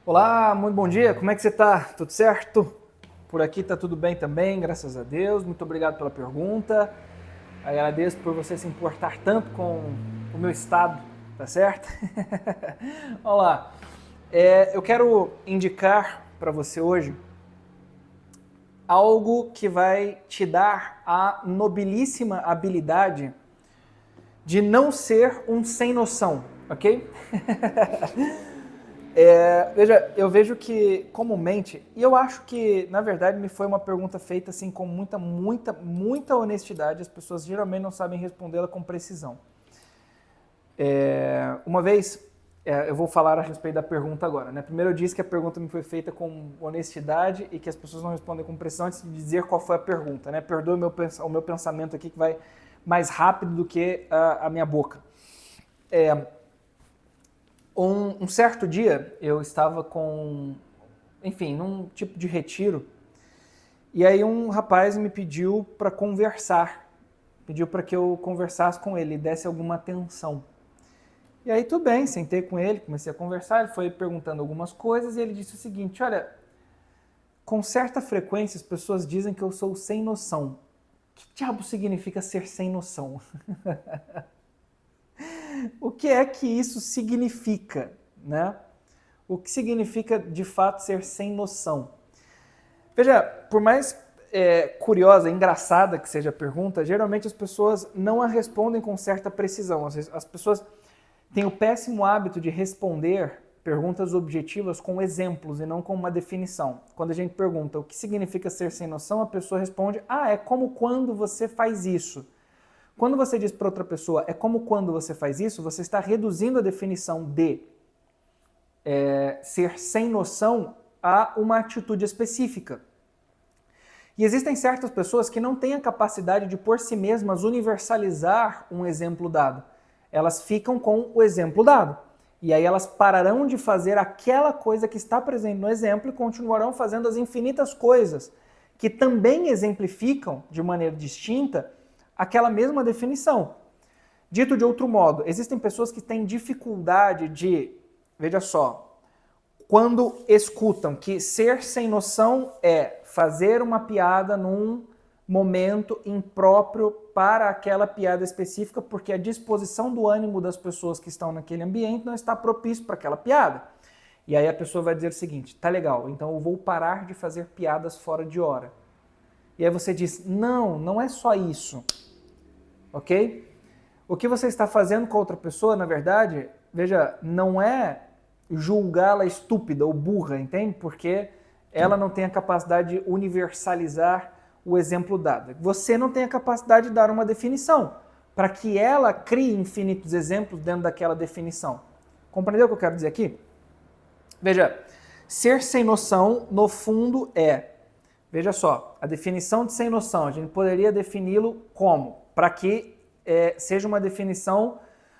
Olá, muito bom dia, como é que você tá? Tudo certo? Por aqui tá tudo bem também, graças a Deus. Muito obrigado pela pergunta. Agradeço por você se importar tanto com o meu estado, tá certo? Olá, eu quero indicar para você hoje algo que vai te dar a nobilíssima habilidade de não ser um sem noção, ok? Veja, eu vejo que comumente, e eu acho que, na verdade, me foi uma pergunta feita assim com muita honestidade, as pessoas geralmente não sabem respondê-la com precisão. Uma vez, eu vou falar a respeito da pergunta agora, né? Primeiro eu disse que a pergunta me foi feita com honestidade e que as pessoas não respondem com precisão antes de dizer qual foi a pergunta, né? Perdoe o meu pensamento aqui que vai mais rápido do que a minha boca. Um certo dia eu estava num tipo de retiro, e aí um rapaz me pediu para conversar, pediu para que eu conversasse com ele, desse alguma atenção. E aí tudo bem, sentei com ele, comecei a conversar, ele foi perguntando algumas coisas e ele disse o seguinte: olha, com certa frequência as pessoas dizem que eu sou sem noção. O que diabo significa ser sem noção? O que é que isso significa, né? O que significa de fato ser sem noção? Veja, por mais curiosa, engraçada que seja a pergunta, geralmente as pessoas não a respondem com certa precisão. As pessoas têm o péssimo hábito de responder perguntas objetivas com exemplos e não com uma definição. Quando a gente pergunta o que significa ser sem noção, a pessoa responde: é como quando você faz isso. Quando você diz para outra pessoa é como quando você faz isso, você está reduzindo a definição de ser sem noção a uma atitude específica. E existem certas pessoas que não têm a capacidade de por si mesmas universalizar um exemplo dado. Elas ficam com o exemplo dado. E aí elas pararão de fazer aquela coisa que está presente no exemplo e continuarão fazendo as infinitas coisas que também exemplificam de maneira distinta aquela mesma definição. Dito de outro modo, existem pessoas que têm dificuldade de, veja só, quando escutam que ser sem noção é fazer uma piada num momento impróprio para aquela piada específica, porque a disposição do ânimo das pessoas que estão naquele ambiente não está propício para aquela piada. E aí a pessoa vai dizer o seguinte: tá legal, então eu vou parar de fazer piadas fora de hora. E aí você diz: não é só isso. Ok? O que você está fazendo com a outra pessoa, na verdade, veja, não é julgá-la estúpida ou burra, entende? Porque ela não tem a capacidade de universalizar o exemplo dado. Você não tem a capacidade de dar uma definição para que ela crie infinitos exemplos dentro daquela definição. Compreendeu o que eu quero dizer aqui? Veja, ser sem noção, no fundo, veja só, a definição de sem noção, a gente poderia defini-lo como? Para que seja uma definição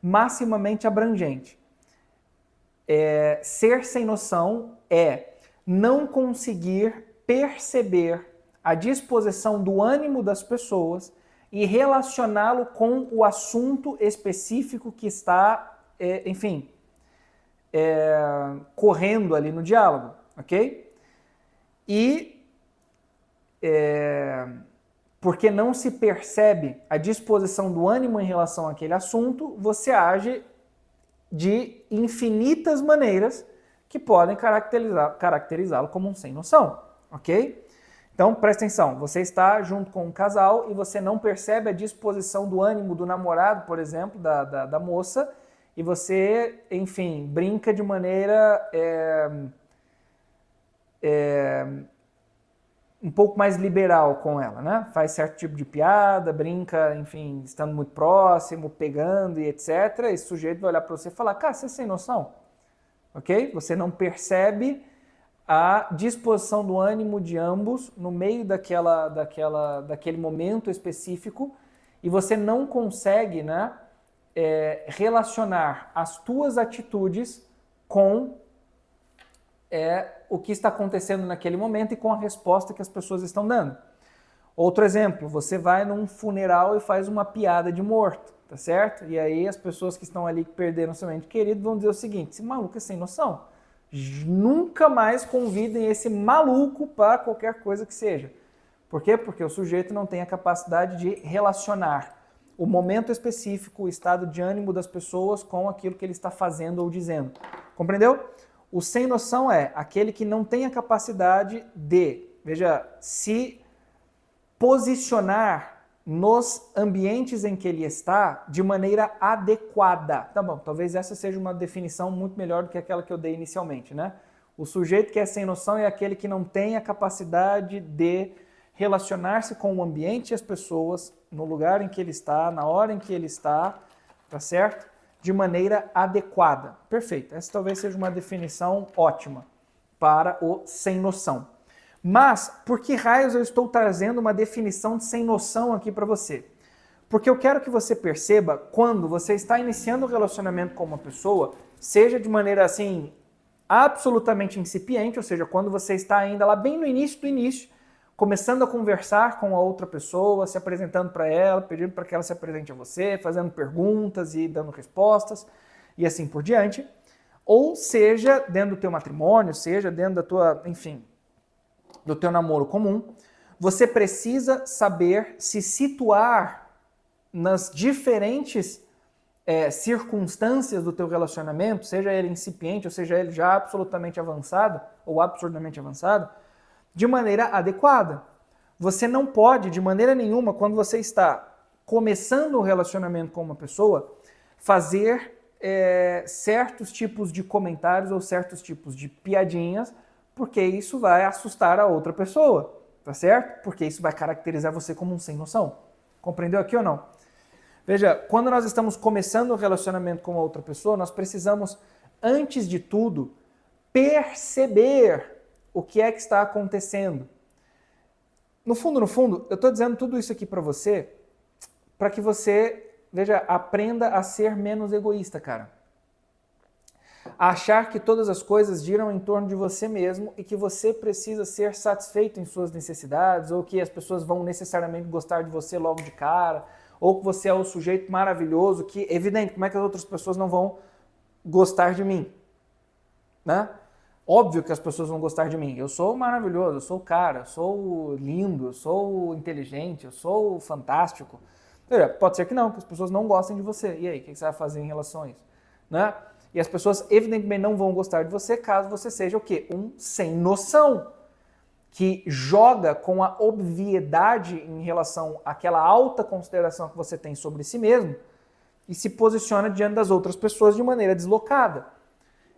maximamente abrangente. Ser sem noção é não conseguir perceber a disposição do ânimo das pessoas e relacioná-lo com o assunto específico que está, correndo ali no diálogo, ok? E porque não se percebe a disposição do ânimo em relação àquele assunto, você age de infinitas maneiras que podem caracterizá-lo como um sem noção, ok? Então, presta atenção, você está junto com um casal e você não percebe a disposição do ânimo do namorado, por exemplo, da moça, e você, enfim, brinca de maneira um pouco mais liberal com ela, né? Faz certo tipo de piada, brinca, enfim, estando muito próximo, pegando e etc. Esse sujeito vai olhar para você e falar: cara, você é sem noção, ok? Você não percebe a disposição do ânimo de ambos no meio daquele momento específico e você não consegue, né, relacionar as tuas atitudes com o que está acontecendo naquele momento e com a resposta que as pessoas estão dando. Outro exemplo, você vai num funeral e faz uma piada de morto, tá certo? E aí as pessoas que estão ali que perderam seu ente querido vão dizer o seguinte: esse maluco é sem noção. Nunca mais convidem esse maluco para qualquer coisa que seja. Por quê? Porque o sujeito não tem a capacidade de relacionar o momento específico, o estado de ânimo das pessoas com aquilo que ele está fazendo ou dizendo. Compreendeu? O sem noção é aquele que não tem a capacidade de, veja, se posicionar nos ambientes em que ele está de maneira adequada. Tá bom, talvez essa seja uma definição muito melhor do que aquela que eu dei inicialmente, né? O sujeito que é sem noção é aquele que não tem a capacidade de relacionar-se com o ambiente e as pessoas no lugar em que ele está, na hora em que ele está, tá certo? De maneira adequada. Perfeito. Essa talvez seja uma definição ótima para o sem noção. Mas, por que raios eu estou trazendo uma definição de sem noção aqui para você? Porque eu quero que você perceba quando você está iniciando um relacionamento com uma pessoa, seja de maneira assim, absolutamente incipiente, ou seja, quando você está ainda lá bem no início do início, começando a conversar com a outra pessoa, se apresentando para ela, pedindo para que ela se apresente a você, fazendo perguntas e dando respostas, e assim por diante. Ou seja, dentro do teu matrimônio, seja dentro da tua, enfim, do teu namoro comum, você precisa saber se situar nas diferentes circunstâncias do teu relacionamento, seja ele incipiente ou seja ele já absolutamente avançado ou absurdamente avançado, de maneira adequada. Você não pode, de maneira nenhuma, quando você está começando um relacionamento com uma pessoa, fazer certos tipos de comentários ou certos tipos de piadinhas, porque isso vai assustar a outra pessoa, tá certo? Porque isso vai caracterizar você como um sem noção. Compreendeu aqui ou não? Veja, quando nós estamos começando um relacionamento com outra pessoa, nós precisamos, antes de tudo, perceber o que é que está acontecendo. No fundo, eu estou dizendo tudo isso aqui para você, para que você, veja, aprenda a ser menos egoísta, cara. A achar que todas as coisas giram em torno de você mesmo e que você precisa ser satisfeito em suas necessidades, ou que as pessoas vão necessariamente gostar de você logo de cara, ou que você é o sujeito maravilhoso, que, evidente, como é que as outras pessoas não vão gostar de mim? Né? Óbvio que as pessoas vão gostar de mim. Eu sou maravilhoso, eu sou o cara, eu sou lindo, eu sou inteligente, eu sou fantástico. Pode ser que não, que as pessoas não gostem de você. E aí, o que você vai fazer em relação a isso? Né? E as pessoas, evidentemente, não vão gostar de você caso você seja o quê? Um sem noção, que joga com a obviedade em relação àquela alta consideração que você tem sobre si mesmo e se posiciona diante das outras pessoas de maneira deslocada.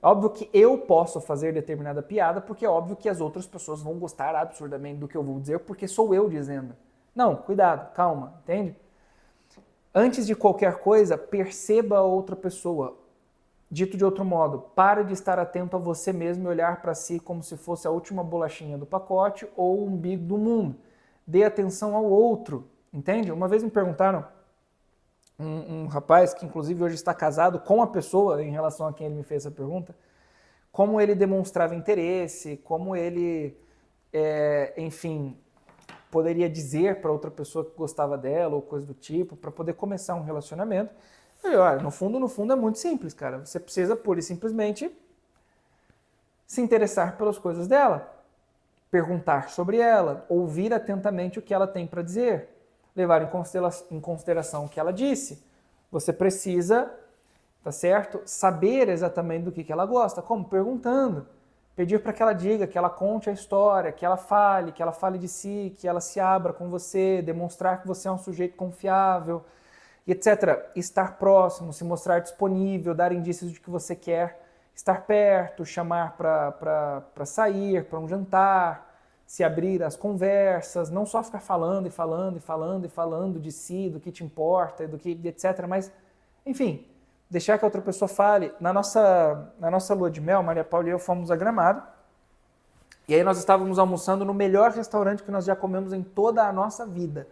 É óbvio que eu posso fazer determinada piada porque é óbvio que as outras pessoas vão gostar absurdamente do que eu vou dizer porque sou eu dizendo. Não, cuidado, calma, entende? Antes de qualquer coisa, perceba a outra pessoa. Dito de outro modo, pare de estar atento a você mesmo e olhar para si como se fosse a última bolachinha do pacote ou o umbigo do mundo. Dê atenção ao outro, entende? Uma vez me perguntaram, um rapaz que inclusive hoje está casado com a pessoa em relação a quem ele me fez essa pergunta, como ele demonstrava interesse, como ele, enfim, poderia dizer para outra pessoa que gostava dela ou coisa do tipo, para poder começar um relacionamento. Olha, no fundo é muito simples, cara. Você precisa pura e simplesmente se interessar pelas coisas dela, perguntar sobre ela, ouvir atentamente o que ela tem para dizer, levar em consideração o que ela disse. Você precisa, tá certo? Saber exatamente do que ela gosta. Como? Perguntando. Pedir para que ela diga, que ela conte a história, que ela fale de si, que ela se abra com você, demonstrar que você é um sujeito confiável, etc. Estar próximo, se mostrar disponível, dar indícios de que você quer estar perto, chamar para sair, para um jantar, se abrir às conversas, não só ficar falando de si, do que te importa, do que etc. Mas, enfim, deixar que a outra pessoa fale. Na nossa lua de mel, Maria Paula e eu fomos a Gramado, e aí nós estávamos almoçando no melhor restaurante que nós já comemos em toda a nossa vida,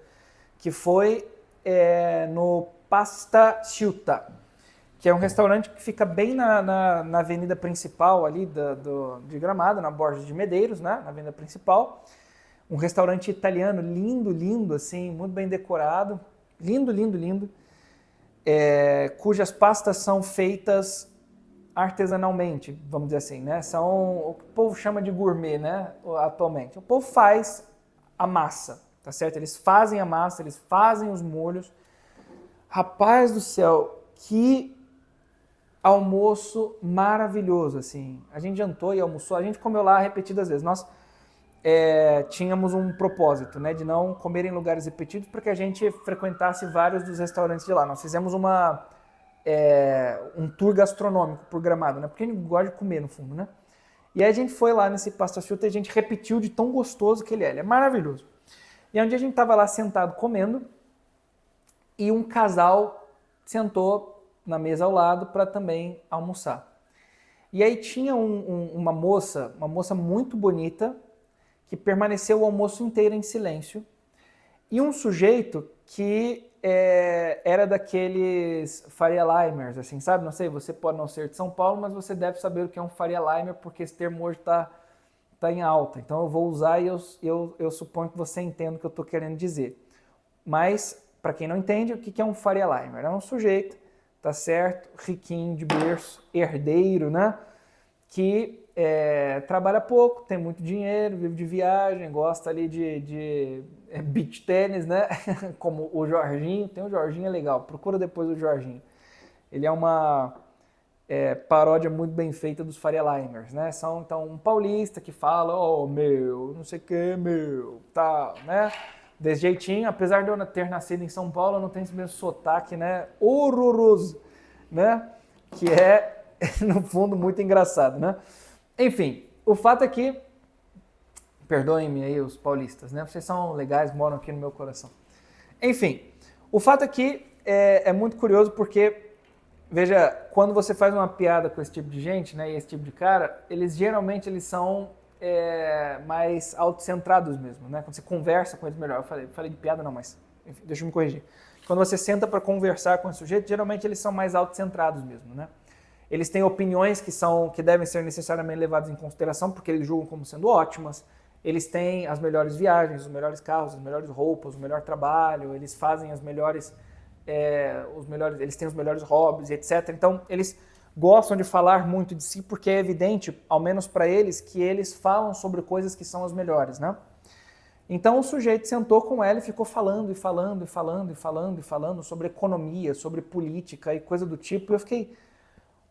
que foi no Pasta Ciuta, que é um restaurante que fica bem na avenida principal ali de Gramado, na Borges de Medeiros, né, na avenida principal. Um restaurante italiano lindo, assim, muito bem decorado, lindo, cujas pastas são feitas artesanalmente, vamos dizer assim, né? São o que o povo chama de gourmet, né? Atualmente. O povo faz a massa, tá certo? Eles fazem a massa, eles fazem os molhos. Rapaz do céu, que almoço maravilhoso, assim. A gente jantou e almoçou, a gente comeu lá repetidas vezes. Nós tínhamos um propósito, né, de não comer em lugares repetidos para que a gente frequentasse vários dos restaurantes de lá. Nós fizemos um tour gastronômico programado, né, porque a gente gosta de comer no fundo, né. E aí a gente foi lá nesse pasta asciutto e a gente repetiu de tão gostoso que ele é maravilhoso. E um dia a gente estava lá sentado comendo e um casal sentou na mesa ao lado para também almoçar. E aí tinha uma moça muito bonita, que permaneceu o almoço inteiro em silêncio, e um sujeito que era daqueles Faria Limers, assim, sabe? Não sei, você pode não ser de São Paulo, mas você deve saber o que é um Faria Limer, porque esse termo hoje está em alta. Então eu vou usar e eu suponho que você entenda o que eu estou querendo dizer. Mas, para quem não entende, o que é um Faria Limer? É um sujeito, tá certo, riquinho de berço, herdeiro, né? Que trabalha pouco, tem muito dinheiro, vive de viagem, gosta ali de beach tênis, né? Como o Jorginho. Tem o Jorginho, é legal, procura depois o Jorginho. Ele é uma paródia muito bem feita dos Faria Limers, né? São, então, um paulista que fala, oh, meu, não sei o que, meu, tal, né? Desse jeitinho, apesar de eu ter nascido em São Paulo, eu não tenho esse mesmo sotaque, né? Horroroso, né? Que é, no fundo, muito engraçado, né? Enfim, o fato é que, perdoem-me aí os paulistas, né? Vocês são legais, moram aqui no meu coração. Enfim, o fato é que é muito curioso porque, veja, quando você faz uma piada com esse tipo de gente, né, e esse tipo de cara, geralmente eles são mais autocentrados mesmo, né? Quando você conversa com eles melhor, eu falei de piada não, mas enfim, deixa eu me corrigir. Quando você senta para conversar com esse sujeito, geralmente eles são mais autocentrados mesmo, né? Eles têm opiniões que devem ser necessariamente levadas em consideração, porque eles julgam como sendo ótimas. Eles têm as melhores viagens, os melhores carros, as melhores roupas, o melhor trabalho, eles fazem eles têm os melhores hobbies, etc. Então, eles gostam de falar muito de si, porque é evidente, ao menos para eles, que eles falam sobre coisas que são as melhores, né? Então, o sujeito sentou com ela e ficou falando sobre economia, sobre política e coisa do tipo, e eu fiquei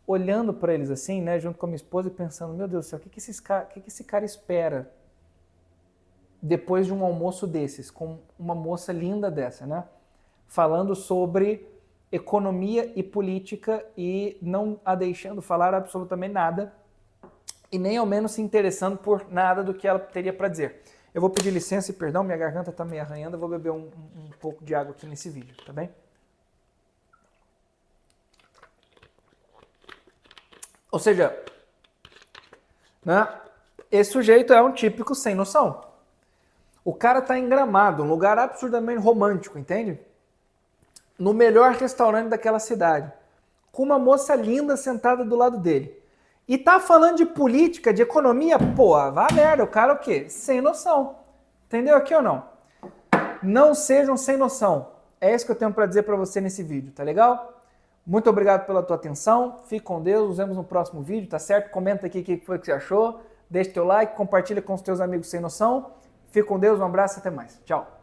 olhando para eles assim, né, junto com a minha esposa e pensando, meu Deus do céu, o que esse cara espera depois de um almoço desses, com uma moça linda dessa, né, falando sobre economia e política e não a deixando falar absolutamente nada e nem ao menos se interessando por nada do que ela teria para dizer. Eu vou pedir licença e perdão, minha garganta está meio arranhando, eu vou beber um pouco de água aqui nesse vídeo, tá bem? Ou seja, né, esse sujeito é um típico sem noção. O cara tá em Gramado, um lugar absurdamente romântico, entende? No melhor restaurante daquela cidade, com uma moça linda sentada do lado dele. E tá falando de política, de economia, pô, vá merda, o cara o quê? Sem noção. Entendeu aqui ou não? Não sejam sem noção. É isso que eu tenho para dizer para você nesse vídeo, tá legal? Muito obrigado pela tua atenção, fique com Deus, nos vemos no próximo vídeo, tá certo? Comenta aqui o que foi que você achou, deixa teu like, compartilha com os teus amigos sem noção. Fique com Deus, um abraço e até mais. Tchau.